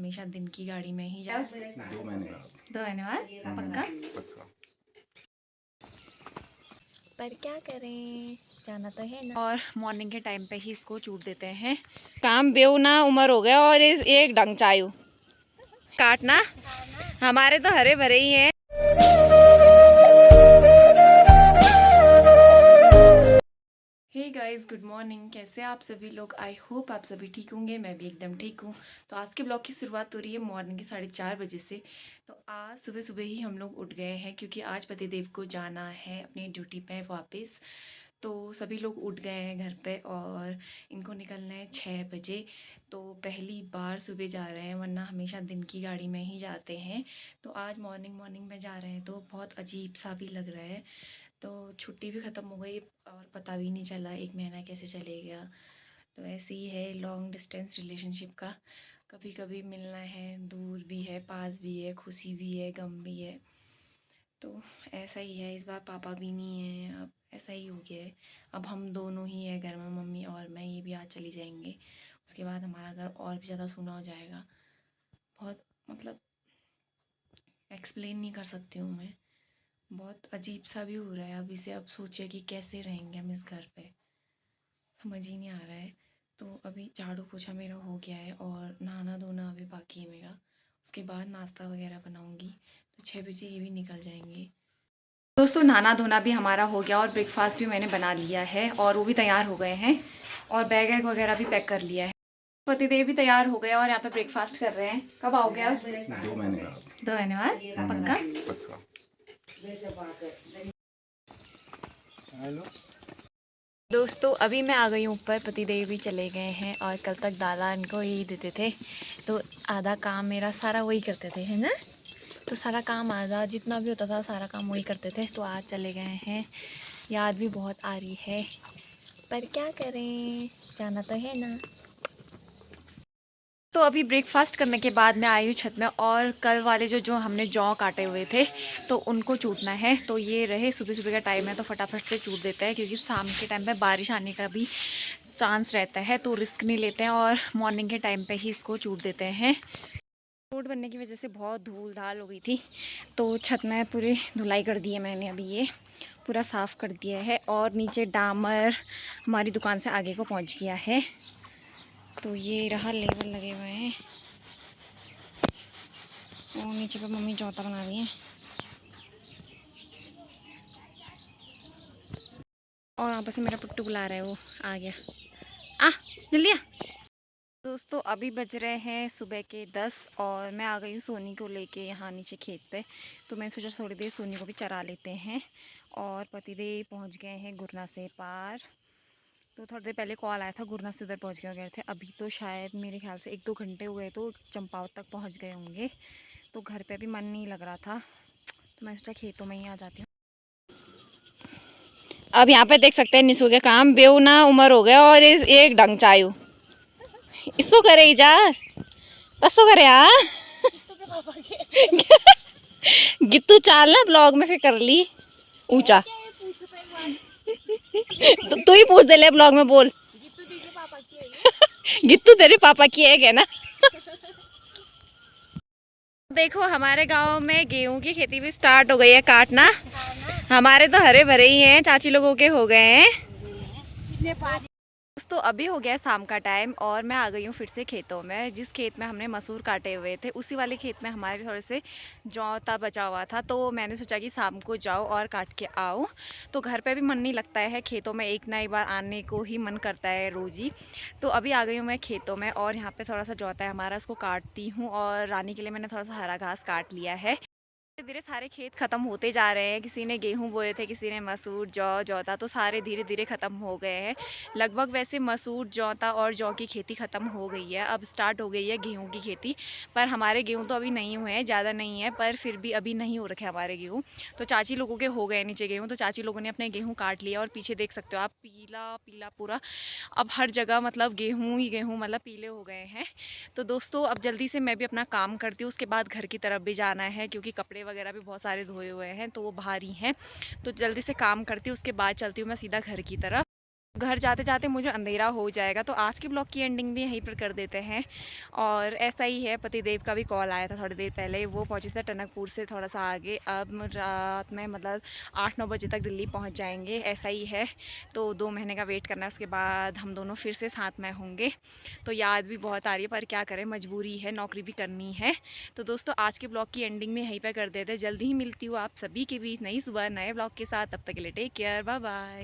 हमेशा दिन की गाड़ी में ही 2 महीने बाद। 2 महीने बाद पक्का। पक्का। पर क्या करें, जाना तो है ना। और मॉर्निंग के टाइम पे ही इसको छूट देते हैं। काम बेऊ ना उम्र हो गया और एक ढंग चायू काटना। हमारे तो हरे भरे ही हैं। Hey guys, good morning. कैसे आप सभी लोग? आई होप आप सभी ठीक होंगे। मैं भी एकदम ठीक हूँ। तो आज के ब्लॉग की शुरुआत हो रही है मॉर्निंग के 4:30 बजे से। तो आज सुबह सुबह ही हम लोग उठ गए हैं क्योंकि आज पतिदेव को जाना है अपनी ड्यूटी पे वापस। तो सभी लोग उठ गए हैं घर पे और इनको निकलना है 6 बजे। तो पहली बार सुबह जा रहे हैं, वरना हमेशा दिन की गाड़ी में ही जाते हैं। तो आज मॉर्निंग मॉर्निंग में जा रहे हैं तो बहुत अजीब सा भी लग रहा है। तो छुट्टी भी ख़त्म हो गई और पता भी नहीं चला 1 महीना कैसे चले गया। तो ऐसे ही है लॉन्ग डिस्टेंस रिलेशनशिप का। कभी कभी मिलना है, दूर भी है, पास भी है, खुशी भी है, गम भी है। तो ऐसा ही है। इस बार पापा भी नहीं है, अब ऐसा ही हो गया है। अब हम दोनों ही है घर में, मम्मी और मैं। ये भी आज चली जाएंगे। उसके बाद हमारा घर और भी ज़्यादा सूना हो जाएगा। बहुत मतलब एक्सप्लेन नहीं कर सकती हूँ मैं। बहुत अजीब सा भी हो रहा है अब इसे। अब सोचे कि कैसे रहेंगे हम इस घर पे, समझ ही नहीं आ रहा है। तो अभी झाड़ू पोछा मेरा हो गया है और नहाना धोना अभी बाकी है मेरा। उसके बाद नाश्ता वगैरह बनाऊंगी। तो 6 बजे ये भी निकल जाएंगे। दोस्तों, नहाना धोना भी हमारा हो गया और ब्रेकफास्ट भी मैंने बना लिया है और वो भी तैयार हो गए हैं और बैग वैग वगैरह भी पैक कर लिया है। पतिदेव भी तैयार हो गए और यहाँ पे ब्रेकफास्ट कर रहे हैं। कब आओगे आप? 2 महीने बाद। 2 महीने बाद पक्का। पक्का। हेलो दोस्तों, अभी मैं आ गई हूँ ऊपर। पतिदेव भी चले गए हैं और कल तक दादा इनको यही देते थे। तो आधा काम मेरा सारा वही करते थे, है ना। तो सारा काम आधा जितना भी होता था सारा काम वही करते थे। तो आज चले गए हैं। याद भी बहुत आ रही है, पर क्या करें, जाना तो है ना। तो अभी ब्रेकफास्ट करने के बाद मैं आई हूँ छत में और कल वाले जो हमने जौ काटे हुए थे तो उनको चूटना है। तो ये रहे, सुबह सुबह का टाइम है तो फटाफट से चूट देते हैं क्योंकि शाम के टाइम पे बारिश आने का भी चांस रहता है। तो रिस्क नहीं लेते हैं और मॉर्निंग के टाइम पे ही इसको चूट देते हैं। रोड बनने की वजह से बहुत धूल धाल हो गई थी तो छत में पूरी धुलाई कर दी है मैंने। अभी ये पूरा साफ़ कर दिया है और नीचे डामर हमारी दुकान से आगे को पहुँच गया है। तो ये रहा, लेबल लगे हुए हैं और नीचे पे मम्मी चौथा बना रही है और वहाँ पर से मेरा पुट्टू बुला रहा है, वो आ गया। आ जल्दी आ। दोस्तों, अभी बज रहे हैं सुबह के 10 और मैं आ गई हूँ सोनी को लेके यहाँ नीचे खेत पे। तो मैं सोचा थोड़ी देर सोनी को भी चरा लेते हैं। और पतिदेव पहुँच गए हैं गुरना से पार। तो थोड़ी देर पहले कॉल आया था, गुरना से उधर पहुँच गए थे। अभी तो शायद मेरे ख्याल से 1-2 घंटे हुए तो चंपावत तक पहुँच गए होंगे। तो घर पे भी मन नहीं लग रहा था तो मैं सोचा खेतों में ही आ जाती हूँ। अब यहाँ पे देख सकते हैं निशु के काम बेऊ ना उम्र हो गया और एक ढंग चायू इसो करे जा कसो करे गित्तू चाल ना ब्लॉग में फिर कर ली ऊंचा। तो तू ही पूछ दे ले ब्लॉग में, बोल गित्तू तेरे पापा की है क्या ना। देखो हमारे गांव में गेहूं की खेती भी स्टार्ट हो गई है, काटना। हमारे तो हरे भरे ही हैं, चाची लोगों के हो गए हैं। दोस्तों, अभी हो गया शाम का टाइम और मैं आ गई हूँ फिर से खेतों में। जिस खेत में हमने मसूर काटे हुए थे उसी वाले खेत में हमारे थोड़े से जौ बचा हुआ था। तो मैंने सोचा कि शाम को जाओ और काट के आओ। तो घर पे भी मन नहीं लगता है, खेतों में एक ना एक बार आने को ही मन करता है रोज़ ही। तो अभी आ गई हूँ मैं खेतों में और यहाँ पर थोड़ा सा जौता है हमारा, उसको काटती हूँ। और रानी के लिए मैंने थोड़ा सा हरा घास काट लिया है। धीरे धीरे सारे खेत ख़त्म होते जा रहे हैं। किसी ने गेहूं बोए थे, किसी ने मसूर जौता, तो सारे धीरे धीरे ख़त्म हो गए हैं लगभग। वैसे मसूर जौता और जौ की खेती ख़त्म हो गई है, अब स्टार्ट हो गई है गेहूं की खेती। पर हमारे गेहूं तो अभी नहीं हुए हैं, ज़्यादा नहीं है, पर फिर भी अभी नहीं हो रखे हमारे गेहूँ। तो चाची लोगों के हो गए नीचे गेहूँ। तो चाची लोगों ने अपने गेहूँ काट लिया और पीछे देख सकते हो आप, पीला पीला पूरा। अब हर जगह मतलब गेहूँ ही गेहूँ, मतलब पीले हो गए हैं। तो दोस्तों, अब जल्दी से मैं भी अपना काम करती हूँ, उसके बाद घर की तरफ भी जाना है क्योंकि कपड़े वगैरह भी बहुत सारे धोए हुए हैं तो वो भारी हैं। तो जल्दी से काम करती हूँ, उसके बाद चलती हूँ मैं सीधा घर की तरफ। घर जाते जाते मुझे अंधेरा हो जाएगा, तो आज के ब्लॉग की एंडिंग भी यहीं पर कर देते हैं। और ऐसा ही है, पतिदेव का भी कॉल आया था थोड़ी देर पहले, वो पहुँचे थे टनकपुर से थोड़ा सा आगे। अब रात में मतलब 8-9 बजे तक दिल्ली पहुँच जाएंगे, ऐसा ही है। तो 2 महीने का वेट करना है, उसके बाद हम दोनों फिर से साथ में होंगे। तो याद भी बहुत आ रही है, पर क्या करें, मजबूरी है, नौकरी भी करनी है। तो दोस्तों आज के ब्लॉग की एंडिंग में यहीं पर कर देते हैं। जल्दी ही मिलती हूँ आप सभी के बीच नई सुबह नए ब्लॉग के साथ। तब तक के लिए टेक केयर, बाय बाय।